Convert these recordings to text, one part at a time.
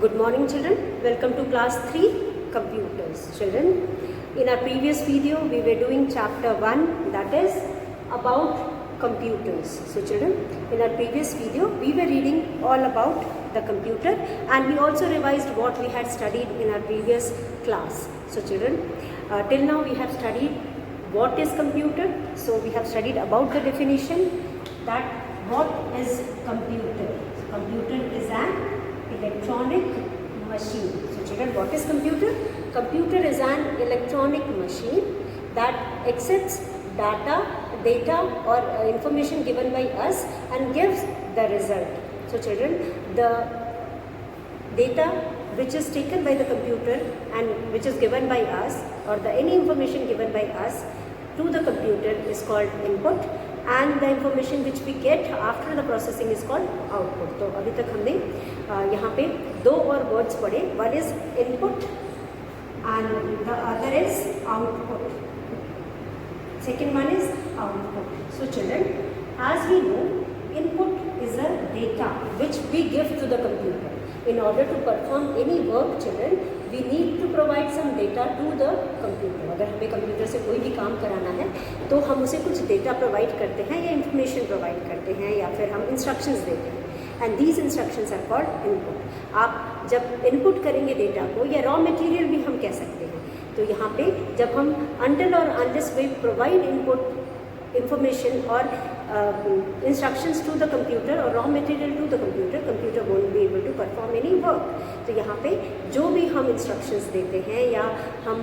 Good morning children, welcome to class 3 computers. Children, in our previous video we were doing chapter 1, that is about computers. So children, in our previous video we were reading all about the computer and we also revised what we had studied in our previous class. So children, till now we have studied what is computer. So we have studied about the definition, that what is computer. Computer is an electronic machine. So children, what is computer? Computer is an electronic machine that accepts data or information given by us and gives the result. So children, the data which is taken by the computer and which is given by us, or any information given by us to the computer is called input, and the information which we get after the processing is called output. तो अभी तक हमने यहाँ पे दो और words पढ़े. One is input and the other is output. Second one is output. So children, as we know, input is a data which we give to the computer. In order to perform any work, children, we need to provide some data to the computer. अगर हमें computer से कोई भी काम कराना है तो हम उसे कुछ डेटा प्रोवाइड करते हैं या इंफॉर्मेशन प्रोवाइड करते हैं या फिर हम इंस्ट्रक्शंस देते हैं. And these instructions are called input. आप जब इनपुट करेंगे डेटा को, या रॉ मटेरियल भी हम कह सकते हैं, तो यहाँ पे जब हम अनटिल और unless we provide input information or instructions to the computer or raw material to the computer won't be able to perform any work. तो यहाँ पे जो भी हम instructions देते हैं या हम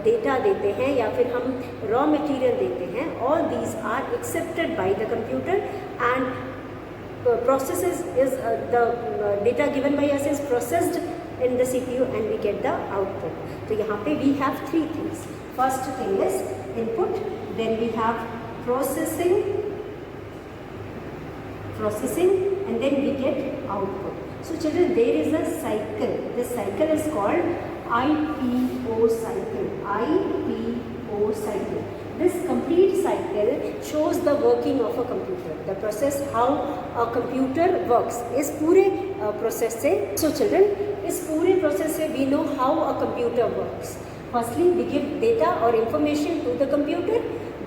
data देते हैं या फिर हम raw material देते हैं, all these are accepted by the computer and processes is the data given by us is processed in the CPU and we get the output. तो यहाँ पे we have three things. First thing is input, then we have processing and then we get output. So children, there is a cycle. This cycle is called IPO cycle. IPO cycle. This complete cycle shows the working of a computer, the process how a computer works. इस पूरे process से, so children, इस पूरे process से we know how a computer works. Firstly, we give data or information to the computer.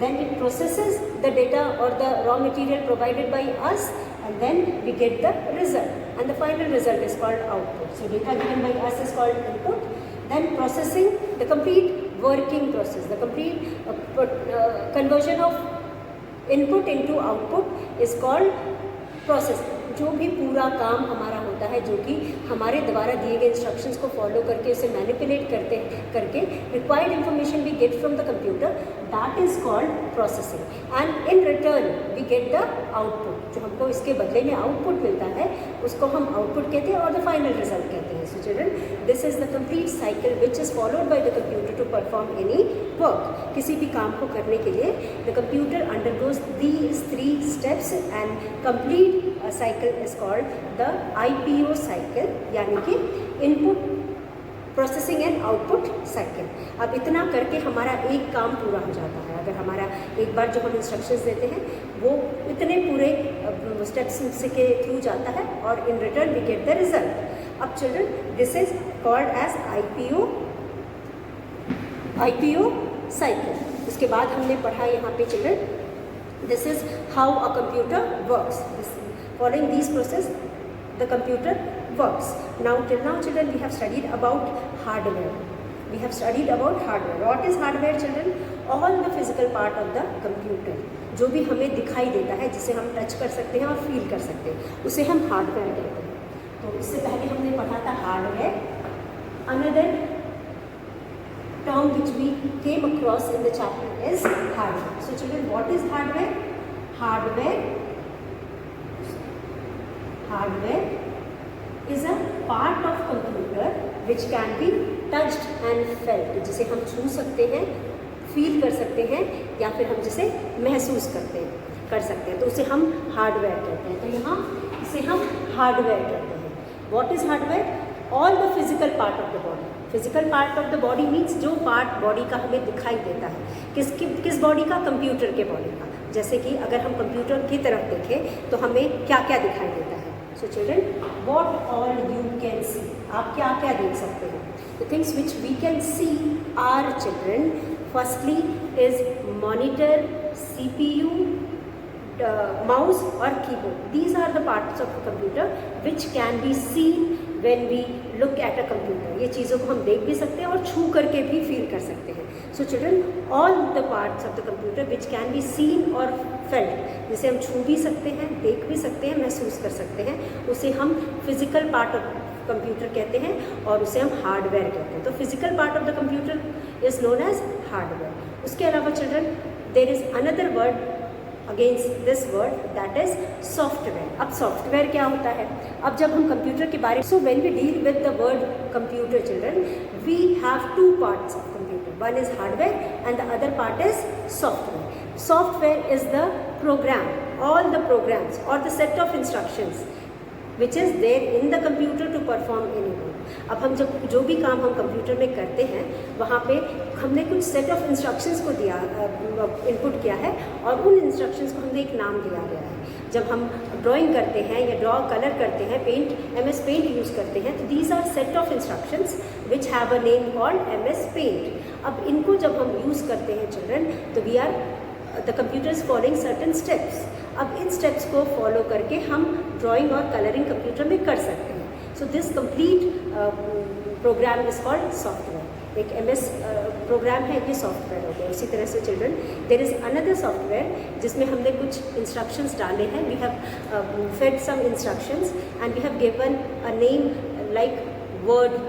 Then it processes the data or the raw material provided by us, and then we get the result, and the final result is called output. So data given by us is called input. Then processing, the complete working process, the complete conversion of input into output is called process. जो भी पूरा काम हमारा होता है, जो कि हमारे द्वारा दिए गए इंस्ट्रक्शंस को फॉलो करके उसे मैनिपुलेट करके required information we get from the computer, that is called processing. And in return we get the output. जो हमको इसके बदले में आउटपुट मिलता है उसको हम आउटपुट कहते हैं और द फाइनल रिजल्ट कहते हैं. So children, this is the complete cycle which is followed by the computer to perform any work. किसी भी काम को करने के लिए the computer undergoes these 3 steps and complete cycle is called the IPO cycle, यानी कि input processing and output cycle. अब इतना करके हमारा एक काम पूरा हो जाता है. अगर हमारा एक बार जो हम instructions देते हैं वो इतने पूरे steps के थ्रू जाता है और in return we get the result. अब children, this is called as IPO cycle. उसके बाद हमने पढ़ा यहाँ पे children, this is how a computer works. Following these process, the computer works. Now till now children, we have studied about hardware. We have studied about hardware. What is hardware children? All the physical part of the computer. जो भी हमें दिखाई देता है, जिसे हम touch कर सकते हैं और फील कर सकते हैं, उसे हम हार्डवेयर कहते हैं. तो इससे पहले हमने पढ़ा था hardware. Another term which we came across in the chapter is hardware. So children, what is hardware? Hardware is a part of computer which can be touched and felt. जिसे हम छू सकते हैं, फील कर सकते हैं या फिर हम जिसे महसूस कर सकते हैं, तो उसे हम हार्डवेयर कहते हैं. तो यहाँ इसे हम हार्डवेयर कहते हैं. What is hardware? All the physical part of the body. Physical part of the body means जो पार्ट बॉडी का हमें दिखाई देता है. किस बॉडी का? कंप्यूटर के बॉडी का. जैसे कि अगर हम कंप्यूटर की तरफ देखें तो हमें क्या क्या दिखाई देता है. So children, what all you can see? आप क्या क्या देख सकते हैं? The things which we can see are, children, firstly is monitor, CPU, mouse और keyboard. These are the parts of the computer which can be seen when we look at a computer. ये चीज़ों को हम देख भी सकते हैं और छू करके भी फील कर सकते हैं. So children, all the parts of the computer which can be seen or felt, जिसे हम छू भी सकते हैं, देख भी सकते हैं, महसूस कर सकते हैं, उसे हम फिजिकल पार्ट ऑफ कंप्यूटर कहते हैं और उसे हम हार्डवेयर कहते हैं. तो physical part of the computer is known as hardware. उसके अलावा children, there is another word against this word, that is software. अब सॉफ्टवेयर क्या होता है? अब जब हम कंप्यूटर के बारे में, so when we deal with the word computer children, we have two parts of computer. One is hardware and the other part is software. Software is the program, all the programs or the set of instructions which is there in the computer to perform any work. अब हम जब जो भी काम हम computer में करते हैं वहाँ पे हमने कुछ सेट ऑफ इंस्ट्रक्शंस को दिया, इनपुट किया है और उन इंस्ट्रक्शंस को हमने एक नाम दिया गया है. जब हम ड्राइंग करते हैं या ड्रॉ कलर करते हैं, पेंट MS पेंट यूज़ करते हैं, तो these are set of instructions which have a name called MS paint. अब इनको जब हम यूज़ करते हैं चिल्ड्रन, तो we are the computer is following certain steps. अब इन स्टेप्स को फॉलो करके हम ड्राइंग और कलरिंग कंप्यूटर में कर सकते हैं. So this complete program is called software. एक MS प्रोग्राम है, ये सॉफ्टवेयर हो गया. उसी तरह से children, there is another software जिसमें हमने कुछ इंस्ट्रक्शंस डाले हैं. We have fed some instructions and we have given a name like word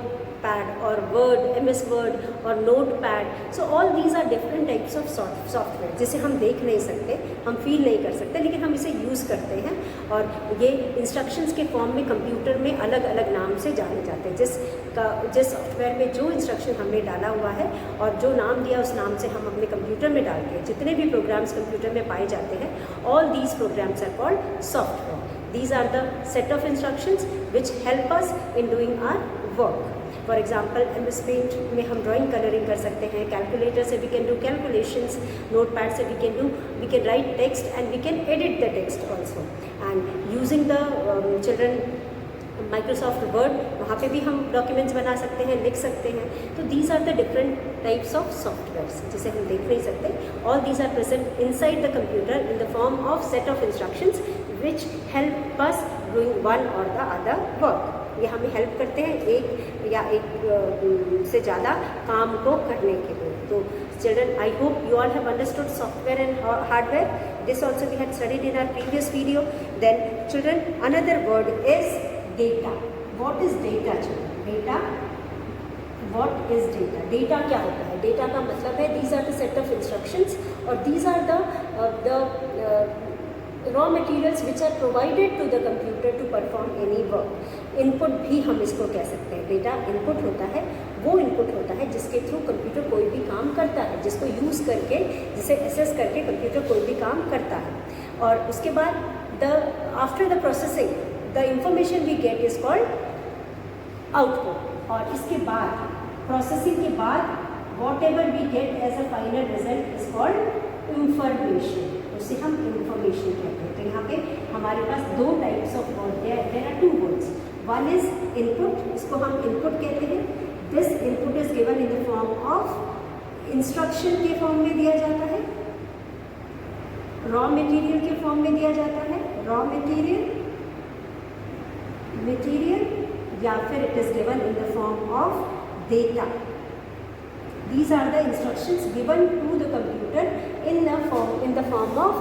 pad और वर्ड, MS वर्ड और note pad. So all these are different types of software जिसे हम देख नहीं सकते, हम फील नहीं कर सकते, लेकिन हम इसे यूज़ करते हैं. और ये इंस्ट्रक्शंस के फॉर्म में कंप्यूटर में अलग अलग नाम से जाने जाते हैं. जिस सॉफ्टवेयर में जो इंस्ट्रक्शन हमने डाला हुआ है और जो नाम दिया उस नाम से हम अपने कंप्यूटर में डालते हैं. जितने भी प्रोग्राम्स कंप्यूटर में पाए जाते हैं, all these programs are called software. These are the set of instructions which help us in doing our work. For example, MS Paint में हम drawing coloring कर सकते हैं. Calculator से we can do calculations. Notepad से we can write text and we can edit the text also. And using the children Microsoft Word, वहाँ पे भी हम डॉक्यूमेंट्स बना सकते हैं, लिख सकते हैं. तो these are the different types of softwares जिसे हम देख नहीं सकते. All these are present inside the computer in the form of set of instructions which help us doing one और द अदर वर्क. ये हमें हेल्प करते हैं एक या एक से ज़्यादा काम को करने के लिए. तो children, I hope you all have understood software and hardware. This also we had studied in our previous video. Then children, another word is data. What is data children? Data, what is data? Data क्या होता है? Data का मतलब है these are the set of instructions और these are the raw materials which are provided to the computer to perform any work. Input भी हम इसको कह सकते हैं. डेटा इनपुट होता है, वो इनपुट होता है जिसके थ्रू कंप्यूटर कोई भी काम करता है, जिसको यूज़ करके, जिसे एसेस करके कंप्यूटर कोई भी काम करता है. और उसके बाद after the processing the information we get is called output. और इसके बाद प्रोसेसिंग के बाद whatever we get as a final result is called information. उसे हम इंफॉर्मेशन कहते हैं. तो यहाँ पे हमारे पास दो types of word, there are two words. One is input, इसको हम इनपुट कहते हैं. This input is given in the form of instruction के फॉर्म में दिया जाता है, रॉ मटेरियल के फॉर्म में दिया जाता है, रॉ मटेरियल या फिर it is given in the form of data. These are the instructions given to the computer in the form of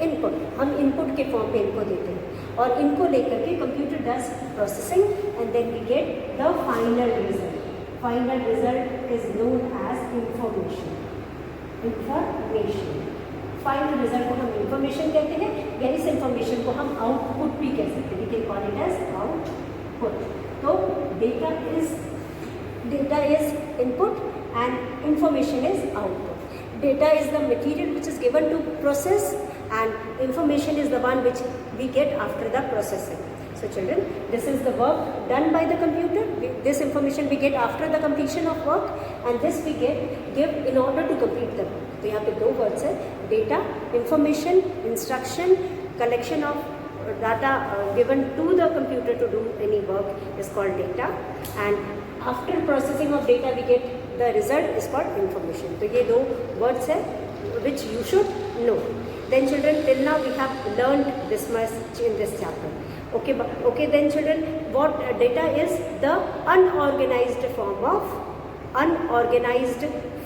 input. हम input के form पे इनको देते हैं और इनको लेकर के computer does processing and then we get the final result. Final result is known as information. Final result को हम information कहते हैं या इस information को हम output भी कह सकते हैं. We can call it as output. तो data is input and information is output. Data is the material which is given to process and information is the one which we get after the processing. So children, this is the work done by the computer. This information we get after the completion of work and this we give in order to complete the work. तो यहाँ पे दो words है, data, information, instruction, collection of data given to the computer to do any work is called data, and after processing of data we get the result is called information. तो ये दो words है which you should know. Then children, till now we have learned this much in this chapter. Okay, then children, what data is? The unorganized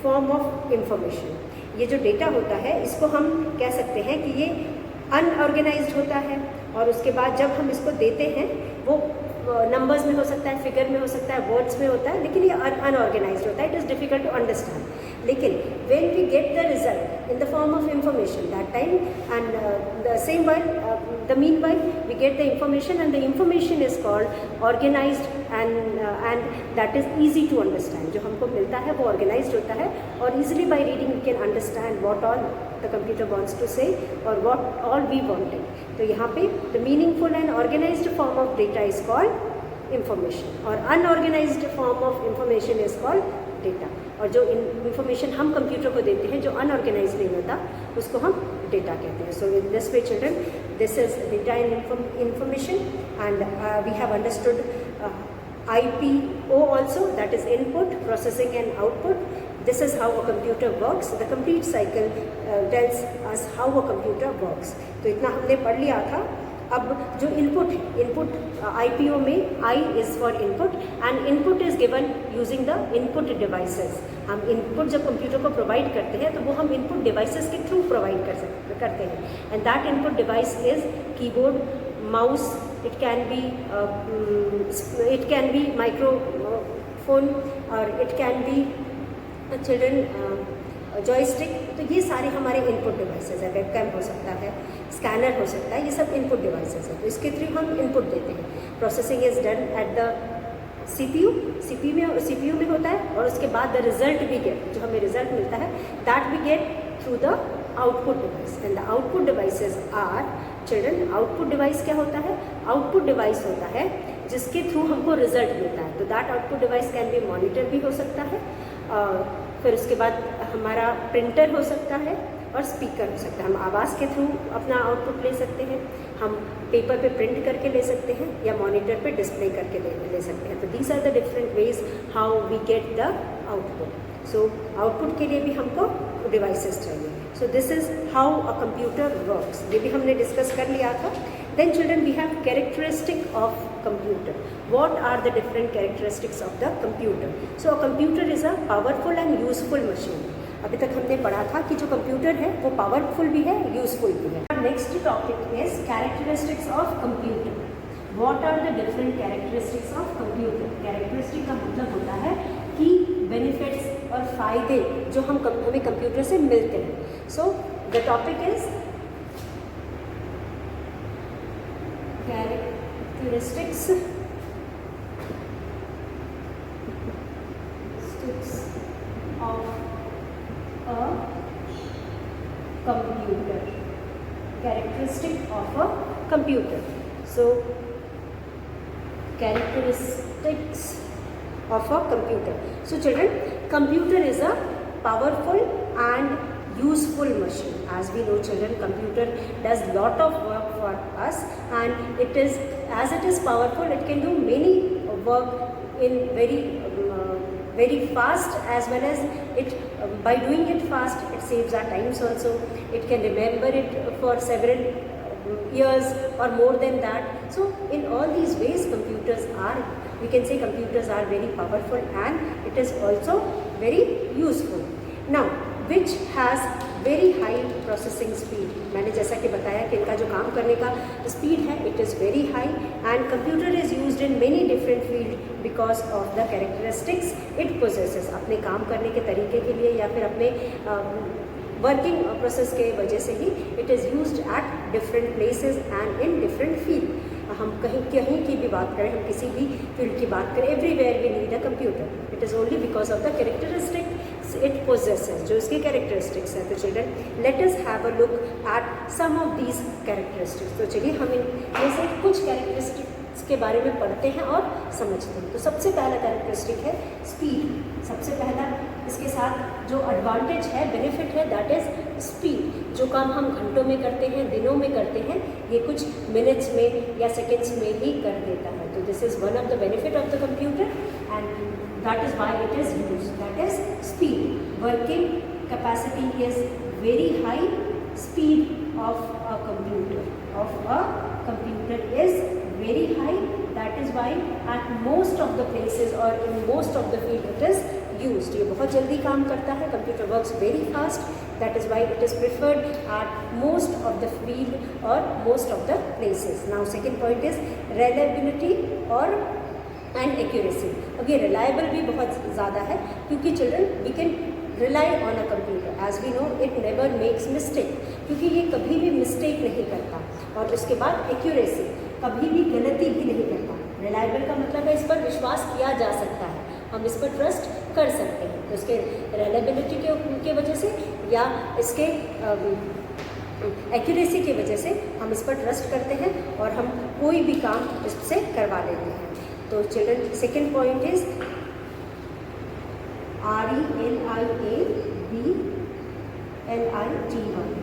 form of information. ये जो data होता है इसको हम कह सकते हैं कि ये अनऑर्गेनाइज्ड होता है, और उसके बाद जब हम इसको देते हैं वो नंबर्स में हो सकता है, फिगर में हो सकता है, वर्ड्स में होता है, लेकिन ये अनऑर्गेनाइज्ड होता है. It is difficult to understand. लेकिन when we get the result in the form of information that time, and the same while the meanwhile we get the information, and the information is called organized, and that is easy to understand. जो हमको मिलता है वो organized होता है, और easily by reading we can understand what all the computer wants to say or what all we wanted. तो यहाँ पे the meaningful and organized form of data is called information, और unorganized form of information is called data. और जो information हम computer को देते हैं जो अनऑर्गेनाइज नहीं होता उसको हम डेटा कहते हैं. So in this way children, this is data in information, and we have understood IPO also, that is input, processing and output. This is how a computer works. The complete cycle tells us how a computer works. तो इतना हमने पढ़ लिया था. अब जो input है, input IPO में I is for input, and input is given using the input devices. हम इनपुट जब कंप्यूटर को प्रोवाइड करते हैं तो वो हम इनपुट डिवाइसेस के थ्रू प्रोवाइड करते हैं, and that input device is keyboard, mouse, it can be microphone, और it can be children joystick. तो ये सारे हमारे इनपुट डिवाइसेस है. वेबकैम हो सकता है, स्कैनर हो सकता है, ये सब इनपुट डिवाइसेस है. तो इसके थ्रू हम इनपुट देते हैं. Processing is done at the CPU में होता है, और उसके बाद द रिजल्ट वी गेट, जो हमें रिजल्ट मिलता है, that we get through the output device. And the output devices are children, output device क्या होता है? आउटपुट डिवाइस होता है जिसके थ्रू हमको रिजल्ट मिलता है. तो that output device can be monitor भी हो सकता है, फिर उसके बाद हमारा प्रिंटर हो सकता है, और स्पीकर हो सकता है. हम आवाज़ के थ्रू अपना आउटपुट ले सकते हैं, हम पेपर पे प्रिंट करके ले सकते हैं, या मॉनिटर पे डिस्प्ले करके ले सकते हैं. तो these are the different ways how we get the output. So output के लिए भी हमको डिवाइसेस चाहिए. So this is how a computer works. ये भी हमने डिस्कस कर लिया था. Then children, we have characteristic of computer. What are the different characteristics of the computer? So a computer is a powerful and useful machine. अभी तक हमने पढ़ा था कि जो कंप्यूटर है वो पावरफुल भी है, यूजफुल भी है. Next topic is characteristics of computer. What are the different characteristics of computer? Characteristic का मतलब होता है कि बेनिफिट्स और फायदे जो हमें कंप्यूटर से मिलते हैं. So the topic is characteristics of a computer. Characteristic of a computer. So characteristics of a computer. So children, computer is a powerful and useful machine. As we know children, computer does lot of work for us, and it is, as it is powerful, it can do many work in very fast, as well as it by doing it fast it saves our times also. It can remember it for several years or more than that. So in all these ways computers are, we can say computers are very powerful, and it is also very useful. Now which has very high processing speed. मैंने जैसा कि बताया कि इनका जो काम करने का स्पीड है, it is very high, and computer is used in many different field because of the characteristics it possesses. अपने काम करने के तरीके के लिए या फिर अपने वर्किंग प्रोसेस के वजह से ही it is used at different places and in different field. हम कहीं की भी बात करें, हम किसी भी फील्ड की बात करें, everywhere we need a computer. It is only because of the characteristics it possesses, जो इसके कैरेक्टरिस्टिक्स हैं. तो children, let us have a look at some of these characteristics. तो चलिए हम इनमें से कुछ कैरेक्टरिस्टिक्स इसके बारे में पढ़ते हैं और समझते हैं। तो सबसे पहला कैरेक्टरिस्टिक है स्पीड। सबसे पहला इसके साथ जो एडवांटेज है, बेनिफिट है, दैट इज स्पीड। जो काम हम घंटों में करते हैं, दिनों में करते हैं, ये कुछ मिनट्स में या सेकेंड्स में ही कर देता है। तो this is one of the benefit of the computer and that is why it is used, that is speed. Working capacity is very high. Speed of a computer is very high. That is why at most of the places or in most of the field it is used. ये बहुत जल्दी काम करता है, computer works very fast. That is why it is preferred at most of the field or most of the places. Now second point is reliability और and accuracy. अब ये reliable भी बहुत ज़्यादा है क्योंकि children we can rely on a computer. As we know it never makes mistake, क्योंकि ये कभी भी मिस्टेक नहीं करता। और उसके बाद एक्यूरेसी, कभी भी गलती भी नहीं करता। रिलायबल का मतलब है इस पर विश्वास किया जा सकता है, हम इस पर ट्रस्ट कर सकते हैं। तो इसके रिलायबिलिटी के वजह से या इसके एक्यूरेसी की वजह से हम इस पर ट्रस्ट करते हैं और हम कोई भी काम इससे करवा लेते हैं। तो children second point is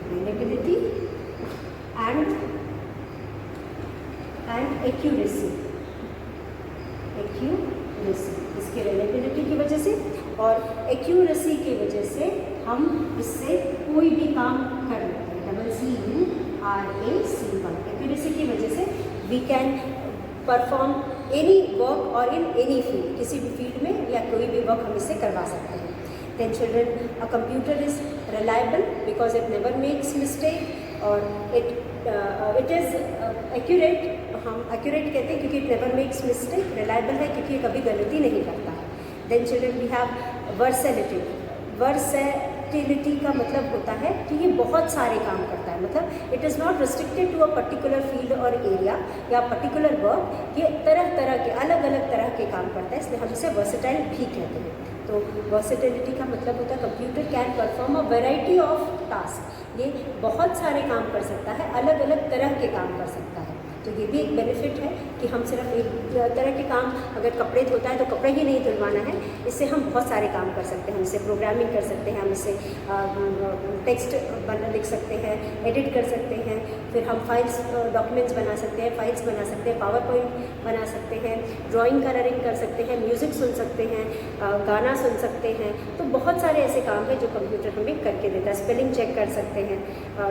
reliability and accuracy. इसके reliability की वजह से और accuracy की वजह से हम इससे कोई भी काम कर लेते हैं। CURACY। accuracy की वजह से we can perform any work or in any field, किसी भी फील्ड में या कोई भी वर्क हम इससे करवा सकते हैं। Then children, a computer is reliable because it never makes mistake और it is accurate। हम accurate कहते हैं क्योंकि it never makes mistake। reliable है क्योंकि ये कभी गलती नहीं करता है। Then children we have versatility। versatility का मतलब होता है कि ये बहुत सारे काम करता है, मतलब it is not restricted to a particular field और एरिया या पर्टिकुलर वर्क। ये तरह तरह के अलग अलग तरह के काम करता है, इसलिए हम इसे वर्सेटाइल भी कहते हैं। तो वर्सेटिलिटी का मतलब होता है computer can perform a variety of task. ये बहुत सारे काम कर सकता है, अलग अलग तरह के काम कर सकता है। तो ये भी एक बेनिफिट है कि हम सिर्फ एक तरह के काम, अगर कपड़े धोता है तो कपड़े ही नहीं धुलवाना है, इससे हम बहुत सारे काम कर सकते हैं। हम इससे प्रोग्रामिंग कर सकते हैं, हम इससे टेक्स्ट लिख सकते हैं, एडिट कर सकते हैं, फिर हम फाइल्स डॉक्यूमेंट्स बना सकते हैं, फाइल्स बना सकते हैं, पावर पॉइंट बना सकते हैं, ड्राइंग कलरिंग कर सकते हैं, म्यूज़िक सुन सकते हैं, गाना सुन सकते हैं। तो बहुत सारे ऐसे काम हैं जो कंप्यूटर हमें करके देता है। स्पेलिंग चेक कर सकते हैं,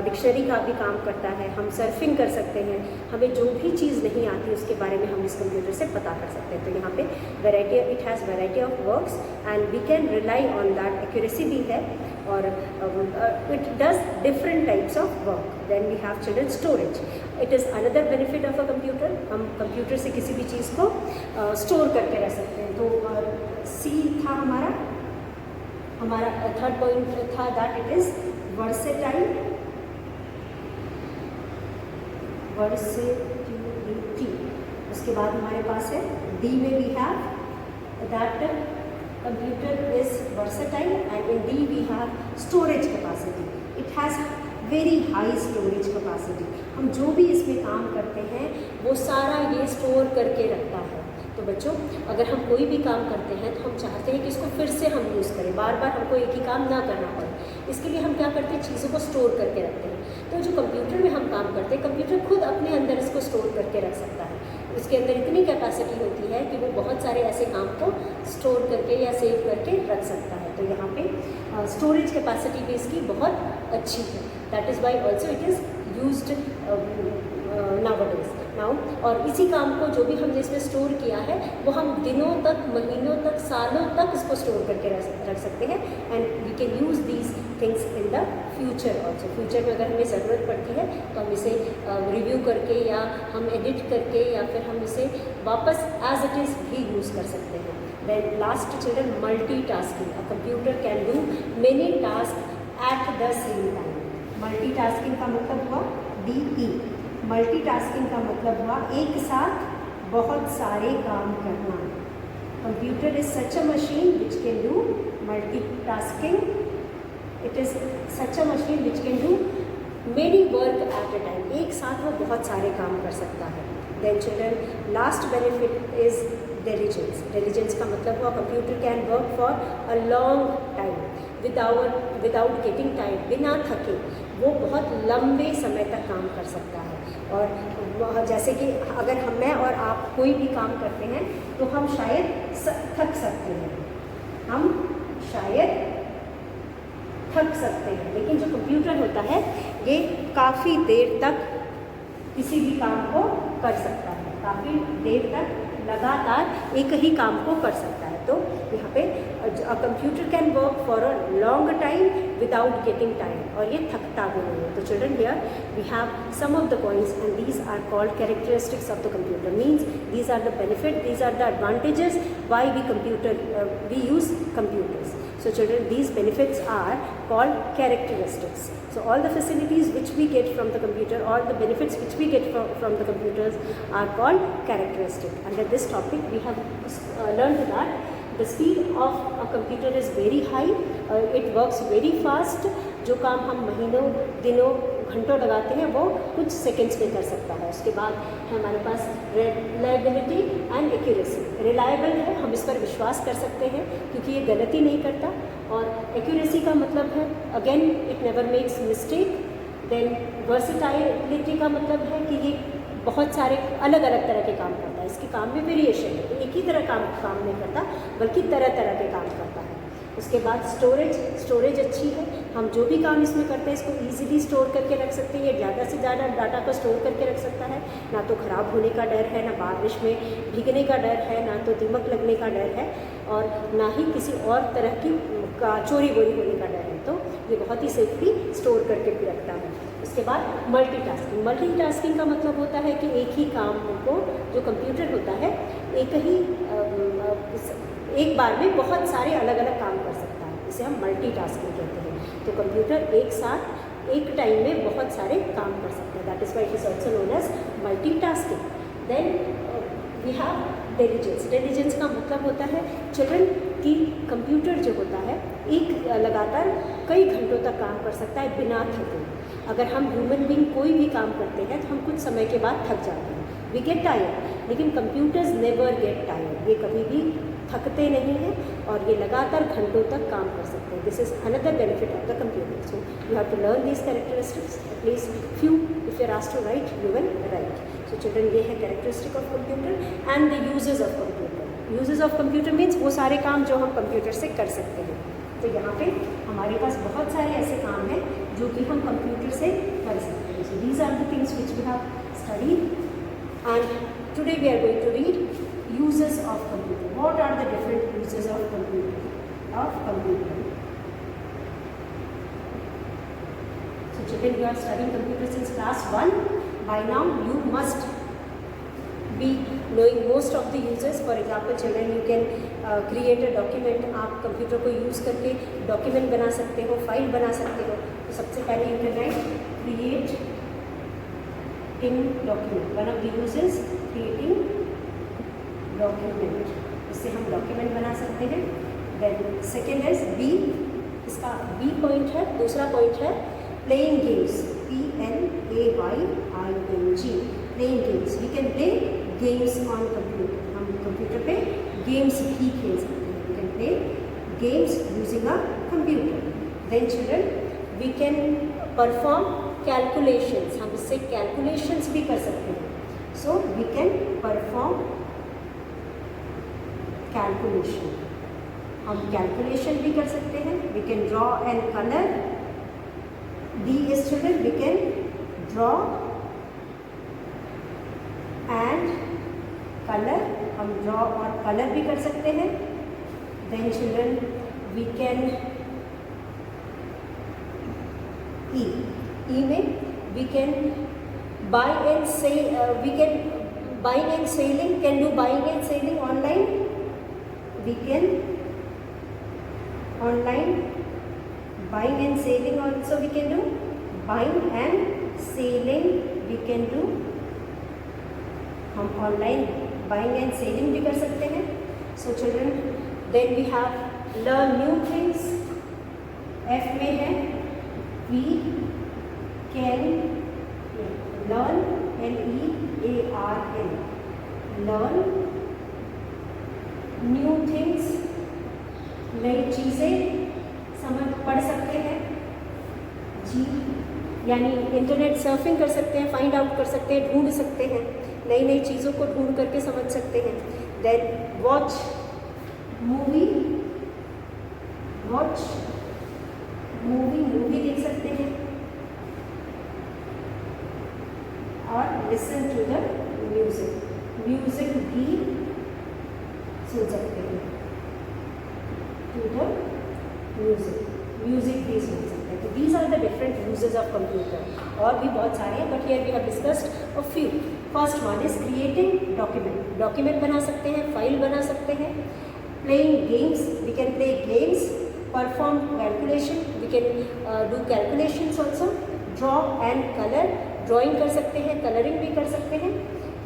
डिक्शनरी का भी काम करता है, हम सर्फिंग कर सकते हैं, हमें जो भी चीज़ नहीं आती उसके बारे में हम इस कंप्यूटर से पता कर सकते हैं। तो यहाँ पे variety, it has variety of works and we can rely on that. Accuracy भी है और it does different types of work. Then we have children storage. It is another benefit of a computer. हम computer से किसी भी चीज़ को store करके रख सकते हैं। तो सी था हमारा थर्ड पॉइंट था that it is versatile. Versatility. उसके बाद हमारे पास है डी में we have that computer is versatile and in D we have storage capacity. It has very high storage capacity. हम जो भी इसमें काम करते हैं वो सारा ये स्टोर करके रखता है। तो बच्चों, अगर हम कोई भी काम करते हैं तो हम चाहते हैं कि इसको फिर से हम यूज़ करें, बार बार हमको एक ही काम ना करना पड़े। इसके लिए हम क्या करते हैं, चीज़ों को स्टोर करके रखते हैं। तो जो कंप्यूटर में हम काम करते हैं, कंप्यूटर खुद अपने अंदर इसको स्टोर करके रख सकता है। उसके अंदर इतनी कैपेसिटी होती है कि वो बहुत सारे ऐसे काम को स्टोर करके या सेव करके रख सकता है। तो यहाँ पे स्टोरेज कैपेसिटी भी इसकी बहुत अच्छी है। That is Y also it is used nowadays now. और इसी काम को जो भी हमने इसमें स्टोर किया है वो हम दिनों तक, महीनों तक, सालों तक इसको स्टोर करके रख सकते हैं and we can use these things in the future also. Future में अगर हमें ज़रूरत पड़ती है तो हम इसे रिव्यू करके या हम एडिट करके या फिर हम इसे वापस एज इट इज़ भी यूज़ कर सकते हैं। Then last children, multitasking. A computer can do many task at the same time. Multitasking का मतलब हुआ DE। मल्टीटास्किंग का मतलब हुआ एक साथ बहुत सारे काम करना। Computer is such a machine which can do multitasking. It is such a machine which can do many work at a time. एक साथ वो बहुत सारे काम कर सकता है। Then children, last benefit is diligence. Diligence का मतलब हुआ computer can work for a long time without getting tired, बिना थके वो बहुत लंबे समय तक काम कर सकता है। और जैसे कि अगर मैं और आप कोई भी काम करते हैं तो हम शायद थक सकते हैं, हम शायद थक सकते हैं, लेकिन जो कंप्यूटर होता है ये काफ़ी देर तक किसी भी काम को कर सकता है, काफ़ी देर तक लगातार एक ही काम को कर सकता है। तो यहाँ पे computer can work for a long time without getting time, और ये थकता भी नहीं है। तो children, here we have some of the points and these are called characteristics of the computer, means these are the benefit, these are the advantages why we use computers. So children, these benefits are called characteristics. So all the facilities which we get from the computer, all the benefits which we get from the computers are called characteristic. Under this topic we have learned that the speed of a computer is very high, it works very fast. जो काम हम महीनों दिनों घंटों लगाते हैं वो कुछ सेकंड्स में कर सकता है। उसके बाद है हमारे पास रिलायबिलिटी एंड एक्यूरेसी। रिलायबल है, हम इस पर विश्वास कर सकते हैं क्योंकि ये गलती नहीं करता, और एक्यूरेसी का मतलब है again it never makes mistake. Then versatility का मतलब है कि ये बहुत सारे अलग अलग तरह के काम करता है, इसके काम में वेरिएशन है, एक ही तरह काम नहीं करता बल्कि तरह तरह के काम करता है। उसके बाद स्टोरेज अच्छी है, हम जो भी काम इसमें करते हैं इसको इजीली स्टोर करके रख सकते हैं, ज़्यादा से ज़्यादा डाटा को स्टोर करके रख सकता है। ना तो ख़राब होने का डर है, ना बारिश में भीगने का डर है, ना तो दीमक लगने का डर है, और ना ही किसी और तरह की चोरी वोरी होने का डर है। तो ये बहुत ही सेफली स्टोर करके भी रखता है। उसके बाद मल्टीटास्किंग का मतलब होता है कि एक ही काम को जो कंप्यूटर होता है एक बार में बहुत सारे अलग अलग काम कर सकता है, इसे हम मल्टीटास्किंग कहते हैं। तो कंप्यूटर एक साथ एक टाइम में बहुत सारे काम कर सकता है, that is why it is also known as multitasking. Then we have diligence का मतलब होता है चिल्ड्रन कि कंप्यूटर जो होता है एक लगातार कई घंटों तक काम कर सकता है बिना थके। अगर हम ह्यूमन बीइंग कोई भी काम करते हैं तो हम कुछ समय के बाद थक जाते हैं, वी गेट टायर्ड, लेकिन कंप्यूटर्स नेवर गेट टायर्ड, ये कभी भी थकते नहीं हैं और ये लगातार घंटों तक काम कर सकते हैं। This is another benefit of the computer. So you have to learn these characteristics, at least few if you are asked to write you will write. So children, ये है characteristic of computer and the uses of computer. Uses of computer means वो सारे काम जो हम computer से कर सकते हैं। तो यहाँ पे हमारे पास बहुत सारे ऐसे काम हैं जो कि हम कंप्यूटर से कर सकते हैं। So these are the things which we have studied and today we are going to read uses of computer. What are the different uses of computer? So children, you are studying computer since class 1. By now you must be knowing most of the uses. For example, children, you can create a document. आप computer को use करके document बना सकते हो, file बना सकते हो। तो सबसे पहले you can write create in document. One of the uses creating document, इससे हम डॉक्यूमेंट बना सकते हैं। देन सेकेंड है बी, इसका बी पॉइंट है, दूसरा पॉइंट है playing games, PLAYING, playing games. We can play games on computer, हम कंप्यूटर पे गेम्स भी खेल सकते हैं। We can play games using a computer. Then children, we can perform calculations, हम इससे कैलकुलेशंस भी कर सकते हैं। So we can perform calculation, हम कैलकुलेशन भी कर सकते हैं। We can draw and colour, D is children, we can draw and colour, हम ड्रॉ और कलर भी कर सकते हैं। Then children, we can E में we can buy and sell, we can buying and selling, can do buying and selling online. We can online buying and selling also we can do, buying and selling we can do, हम online buying and selling भी कर सकते हैं। So children, then we have learn new things, F में है we can learn L-E-A-R-N, learn new things, नई चीज़ें समझ पढ़ सकते हैं जी, यानी इंटरनेट सर्फिंग कर सकते हैं, फाइंड आउट कर सकते हैं, ढूंढ सकते हैं, नई नई चीज़ों को ढूंढ करके समझ सकते हैं। Then watch movie, watch movie देख सकते हैं, और लिसन टू द म्यूजिक भी सुन सकते हैं, टू द म्यूजिक भी सुन सकते हैं। तो these are the different uses of computer, और भी बहुत सारे हैं, but here we have discussed a few. First one is creating document बना सकते हैं, फाइल बना सकते हैं। Playing games, we can play games, perform calculation, we can do calculations also. Draw and colour, drawing कर सकते हैं, कलरिंग भी कर सकते हैं।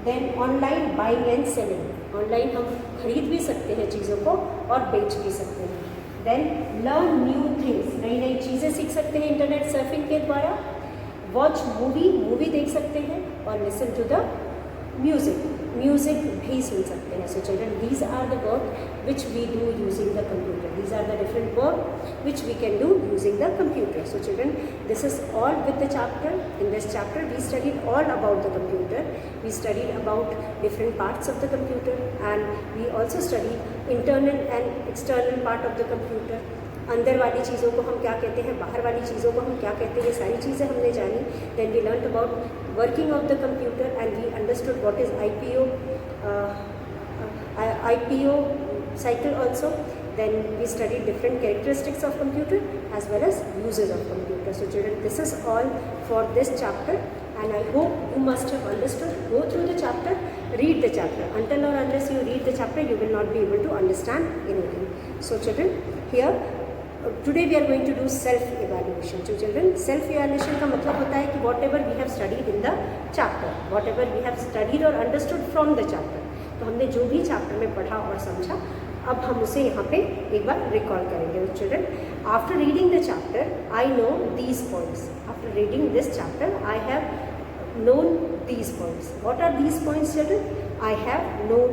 Then online buying and selling, online हम खरीद भी सकते हैं चीज़ों को और बेच भी सकते हैं। देन लर्न न्यू थिंग्स, नई नई चीज़ें सीख सकते हैं इंटरनेट सर्फिंग के द्वारा। वॉच मूवी देख सकते हैं, और लिसन टू द म्यूजिक भी सुन सकते हैं। So children, these are the work which we do using the computer, these are the different work which we can do using the computer. So children, this is all with the chapter. In this chapter we studied all about the computer, we studied about different parts of the computer, and we also studied internal and external part of the computer. अंदर वाली चीज़ों को हम क्या कहते हैं, बाहर वाली चीज़ों को हम क्या कहते हैं, ये सारी चीज़ें हमने जानी. Then we learn about working of the computer and we understood what is IPO cycle also. Then we studied different characteristics of computer as well as uses of computer. So children, this is all for this chapter, and I hope you must have understood. Go through the chapter, read the chapter. Until or unless you read the chapter, you will not be able to understand anything. So children, here today we are going to do self evaluation. So children, self evaluation का मतलब होता है कि whatever we have studied in the chapter, whatever we have studied or understood from the chapter, तो हमने जो भी chapter में पढ़ा और समझा, अब हम उसे यहाँ पे एक बार रिकॉल करेंगे. Children, after reading the chapter I know these points. After reading this chapter I have known these points. What are these points children? I have known,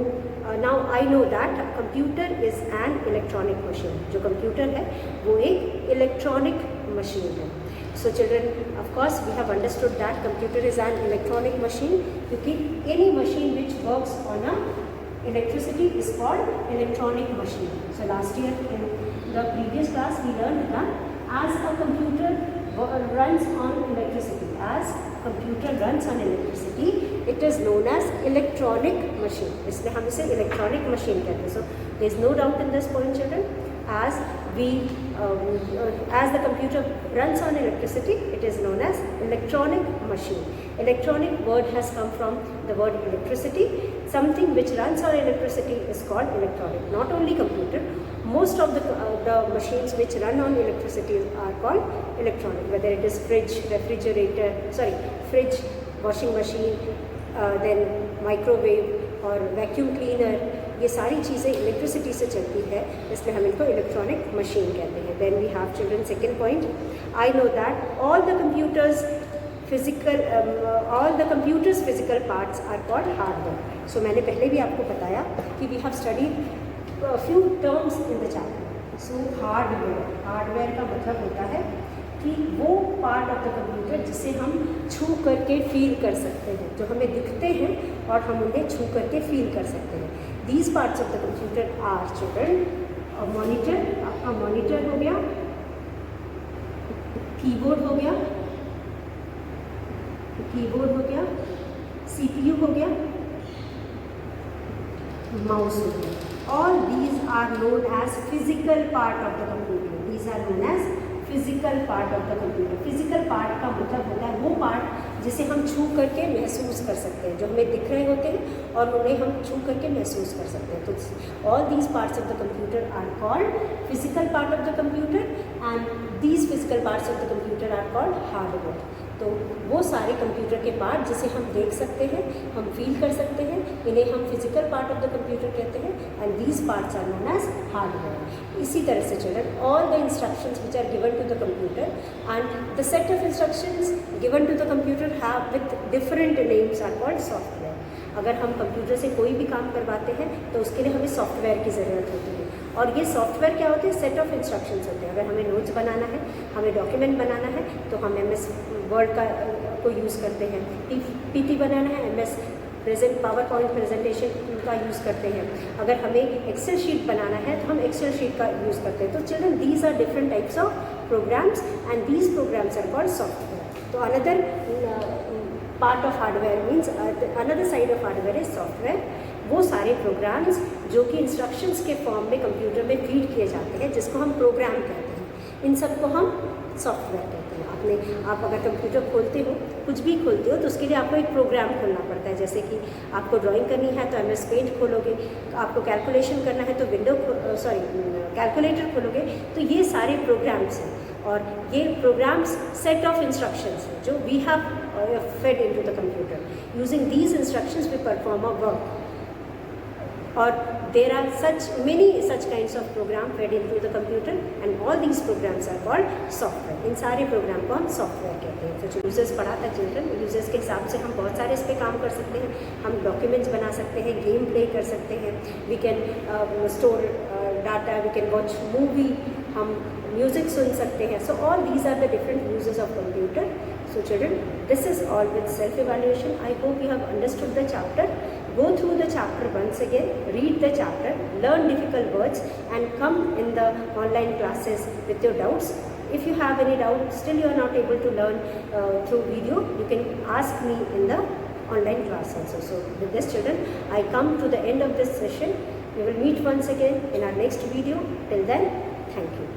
now I know that computer is an electronic machine. जो computer है वो एक electronic machine है. So children, of course we have understood that computer is an electronic machine, क्योंकि any machine which works on a electricity is called electronic machine. So last year in the previous class we learned that as a computer runs on electricity, as computer runs on electricity, it is known as electronic machine. इसलिए हम इसे electronic machine कहते हैं. So there is no doubt in this point children. As the computer runs on electricity, it is known as electronic machine. Electronic word has come from the word electricity. Something which runs on electricity is called electronic. Not only computer, most of the machines which run on electricity are called electronic. Whether it is fridge, washing machine, then microwave और vacuum cleaner, ये सारी चीज़ें electricity से चलती है, इसलिए हम इनको इलेक्ट्रॉनिक मशीन कहते हैं. Then we have children second point, I know that all the computers physical parts are called hardware. So मैंने पहले भी आपको बताया कि we have studied few terms in the chapter. So hardware का मतलब होता है कि वो पार्ट ऑफ द कंप्यूटर जिसे हम छू करके फील कर सकते हैं, जो हमें दिखते हैं और हम उन्हें छू करके फील कर सकते हैं. These parts of the computer are children, a monitor, आपका मॉनिटर हो गया, कीबोर्ड हो गया, CPU हो गया, माउस हो गया. All these are known as physical part of the computer. These are known as physical part of the computer. Physical part का मतलब होता है वो पार्ट जिसे हम छू करके महसूस कर सकते हैं, जो हमें दिख रहे होते हैं और उन्हें हम छू करके महसूस कर सकते हैं. तो all these parts of the computer are called physical part of the computer, and these physical parts of the computer are called hardware. तो वो सारे कंप्यूटर के पार्ट जिसे हम देख सकते हैं, हम फील कर सकते हैं, इन्हें हम physical part of the computer कहते हैं, and these parts are known as hardware. इसी तरह से children, all the instructions which are given to the computer and the set of instructions given to the computer have with different names are called software. अगर हम computer से कोई भी काम करवाते हैं तो उसके लिए हमें सॉफ्टवेयर की ज़रूरत होती है, और ये सॉफ्टवेयर क्या होते हैं? सेट ऑफ इंस्ट्रक्शंस होते हैं। अगर हमें नोट्स बनाना है, हमें डॉक्यूमेंट बनाना है, तो हम MS वर्ड को यूज़ करते हैं। PT बनाना है, MS present power point presentation का यूज़ करते हैं। अगर हमें एक्सेल शीट बनाना है तो हम एक्सेल शीट का यूज़ करते हैं। तो children, these are different types of programs and these programs are called software. तो another part of hardware means another side of hardware is software. वो सारे प्रोग्राम्स जो कि इंस्ट्रक्शंस के फॉर्म में कंप्यूटर में फीड किए जाते हैं, जिसको हम प्रोग्राम कहते हैं, इन सबको हम सॉफ्टवेयर कहते हैं। आप अगर कंप्यूटर खोलते हो, कुछ भी खोलते हो, तो उसके लिए आपको एक प्रोग्राम खोलना पड़ता है। जैसे कि आपको ड्राइंग करनी है तो MS पेंट खोलोगे, आपको कैलकुलेशन करना है तो कैलकुलेटर खोलोगे। तो ये सारे प्रोग्राम्स हैं, और ये प्रोग्राम्स सेट ऑफ इंस्ट्रक्शंस हैं जो we have fed into the computer. Using these instructions we perform a work, और there are many such kinds of program fed into the computer, and all these programs are called software. इन सारे programme को हम software कहते हैं। तो जो users पढ़ा था चिल्ड्रन, यूजर्स के हिसाब से हम बहुत सारे इस पर काम कर सकते हैं। हम डॉक्यूमेंट्स बना सकते हैं, गेम प्ले कर सकते हैं, we can store data, we can watch movie, हम म्यूजिक सुन सकते हैं। So all these are the different uses of computer. So children, this is all with self-evaluation. I hope you have understood the chapter. Go through the chapter once again, read the chapter, learn difficult words, and come in the online classes with your doubts. If you have any doubt, still you are not able to learn through video, you can ask me in the online class also. So with this children, I come to the end of this session. We will meet once again in our next video. Till then, thank you.